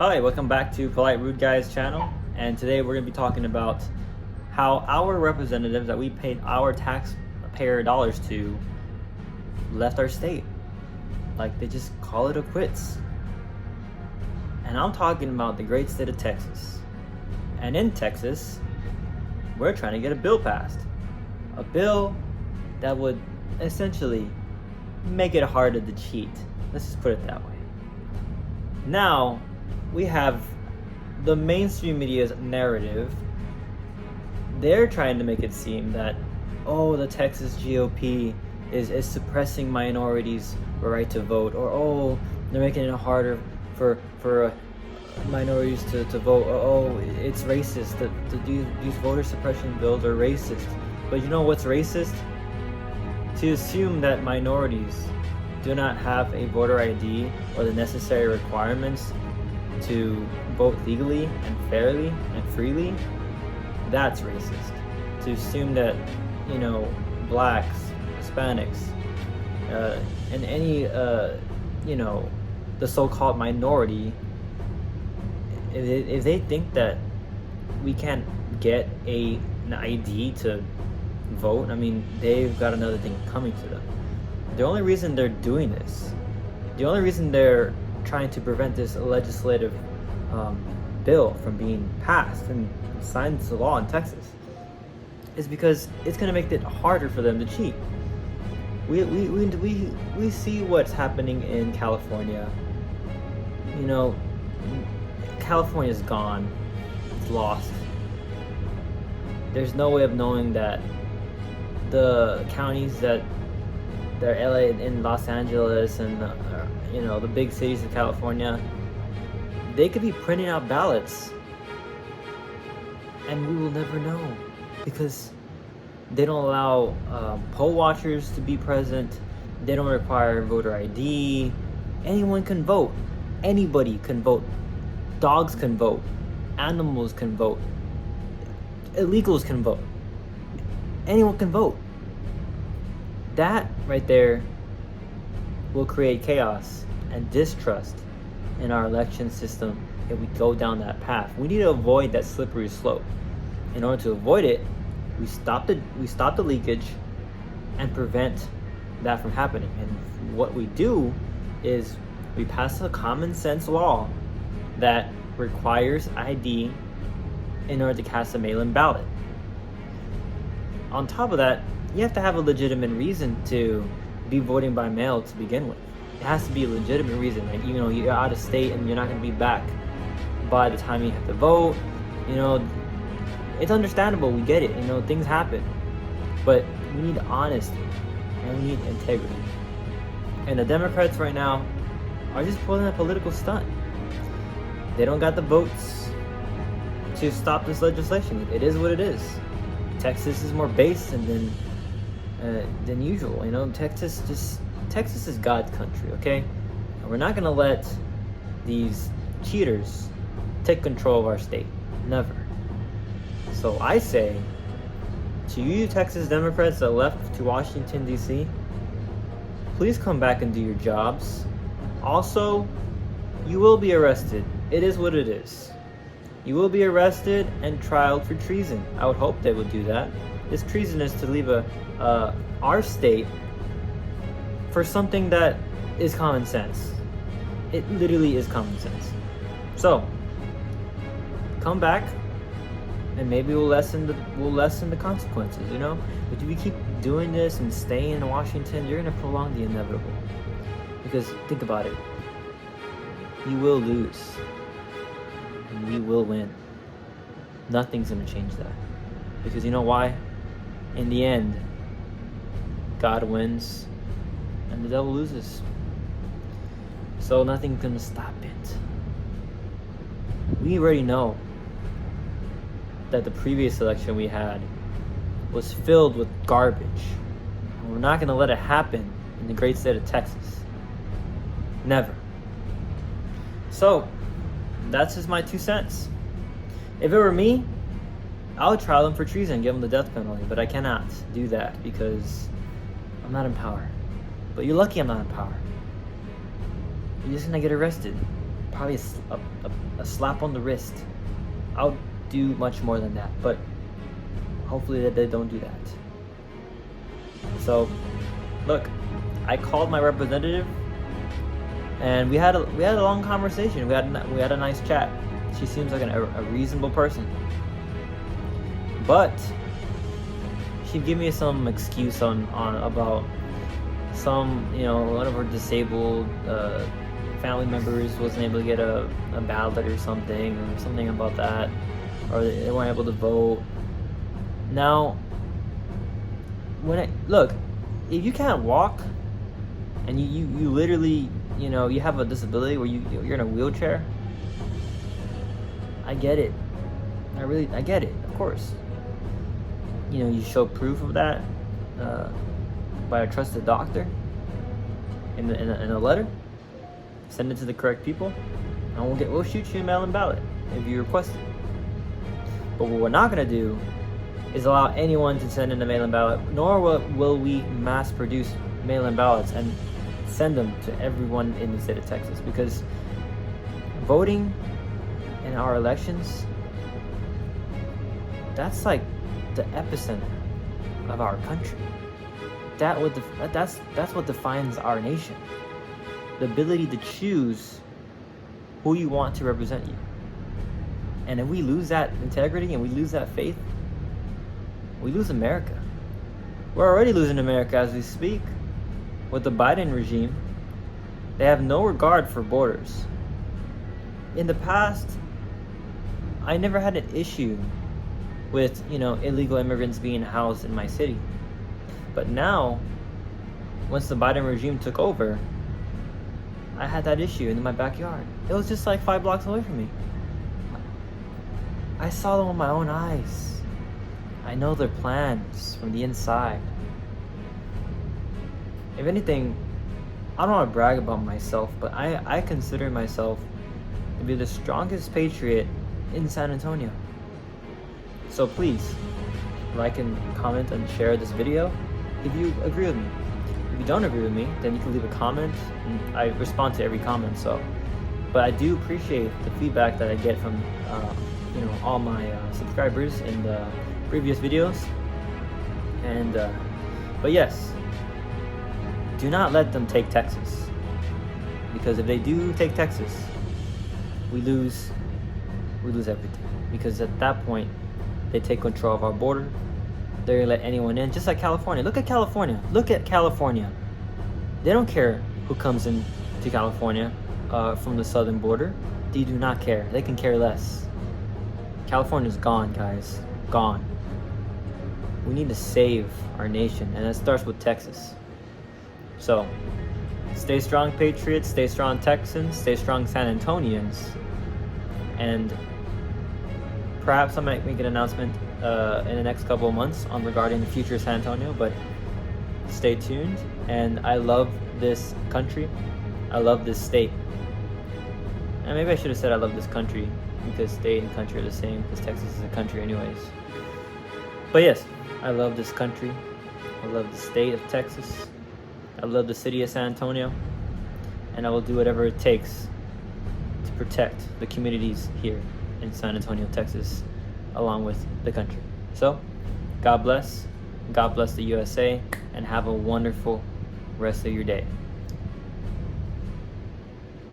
Hi, welcome back to Polite Rude Guys channel, and today we're going to be talking about how our representatives that we paid our taxpayer dollars to left our state. Like, they just call it a quits. And I'm talking about the great state of Texas. And in Texas, we're trying to get a bill passed. A bill that would essentially make it harder to cheat. Let's just put it that way. Now, we have the mainstream media's narrative. They're trying to make it seem that, the Texas GOP is suppressing minorities' right to vote, or they're making it harder for minorities to vote, or it's racist. These voter suppression bills are racist. But you know what's racist? To assume that minorities do not have a voter ID or the necessary requirements to vote legally and fairly and freely, that's racist. To assume that, blacks, Hispanics, and any, the so-called minority, if they think that we can't get an ID to vote, they've got another thing coming to them. The only reason they're doing this, the only reason they're trying to prevent this legislative bill from being passed and signed into law in Texas is because it's going to make it harder for them to cheat. We see what's happening in California. California's gone. It's lost. There's no way of knowing that the counties that they're LA and Los Angeles and the big cities of California, they could be printing out ballots and we will never know because they don't allow poll watchers to be present. They don't require voter ID. Anyone can vote. Anybody can vote. Dogs can vote. Animals can vote. Illegals can vote. Anyone can vote. That right there will create chaos and distrust in our election system if we go down that path. We need to avoid that slippery slope. In order to avoid it, we stop the leakage and prevent that from happening. And what we do is we pass a common sense law that requires ID in order to cast a mail-in ballot. On top of that, you have to have a legitimate reason to be voting by mail to begin with. It has to be a legitimate reason. Like, you're out of state and you're not going to be back by the time you have to vote. It's understandable. We get it. Things happen. But we need honesty and we need integrity. And the Democrats right now are just pulling a political stunt. They don't got the votes to stop this legislation. It is what it is. Texas is more based than usual. Texas is God's country, okay? And we're not gonna let these cheaters take control of our state. Never. So I say to you Texas Democrats that left to Washington, D.C., please come back and do your jobs. Also, you will be arrested. It is what it is. You will be arrested and trialed for treason. I would hope they would do that. It's treasonous to leave our state for something that is common sense. It literally is common sense. So, come back, and maybe we'll lessen the consequences. But if you keep doing this and staying in Washington, you're gonna prolong the inevitable. Because think about it, you will lose, and we will win. Nothing's gonna change that. Because you know why? In the end, God wins and the devil loses. So nothing's gonna stop it. We already know that the previous election we had was filled with garbage. And we're not gonna let it happen in the great state of Texas. Never. So, that's just my 2 cents. If it were me, I would trial them for treason and give them the death penalty, but I cannot do that because I'm not in power. But you're lucky I'm not in power. You're just gonna get arrested. probably a slap on the wrist. I'll do much more than that, but hopefully that they don't do that. So, look, I called my representative, and we had a long conversation. We had a nice chat. She seems like a reasonable person, but she gave me some excuse on about some, one of her disabled family members wasn't able to get a ballot or something about that, or they weren't able to vote. Now, look, if you can't walk and you literally, you have a disability where you're in a wheelchair, I get it. I get it, of course. You show proof of that by a trusted doctor in a letter. Send it to the correct people, and we'll shoot you a mail-in ballot if you request it. But what we're not gonna do is allow anyone to send in a mail-in ballot, nor will we mass produce mail-in ballots and send them to everyone in the state of Texas, because voting in our elections, that's like the epicenter of our country. That's what defines our nation. The ability to choose who you want to represent you. And if we lose that integrity and we lose that faith, we lose America. We're already losing America as we speak. With the Biden regime, they have no regard for borders. In the past, I never had an issue with, illegal immigrants being housed in my city. But now, once the Biden regime took over, I had that issue in my backyard. It was just like 5 blocks away from me. I saw them with my own eyes. I know their plans from the inside. If anything, I don't want to brag about myself, but I consider myself to be the strongest patriot in San Antonio. So please, like and comment and share this video if you agree with me. If you don't agree with me, then you can leave a comment, and I respond to every comment. But I do appreciate the feedback that I get from all my subscribers in the previous videos. And but yes, do not let them take Texas, because if they do take Texas, we lose everything. Because at that point, they take control of our border. They're gonna let anyone in, just like California. Look at California. They don't care who comes in to California from the southern border. They do not care. They can care less. California's gone, guys. Gone. We need to save our nation, and that starts with Texas. So, stay strong, Patriots. Stay strong, Texans. Stay strong, San Antonians. And perhaps I might make an announcement in the next couple of months regarding the future of San Antonio, but stay tuned. And I love this country. I love this state. And maybe I should have said I love this country, because state and country are the same, because Texas is a country anyways. But yes, I love this country. I love the state of Texas. I love the city of San Antonio. And I will do whatever it takes to protect the communities here in San Antonio, Texas, along with the country. So, God bless the USA, and have a wonderful rest of your day.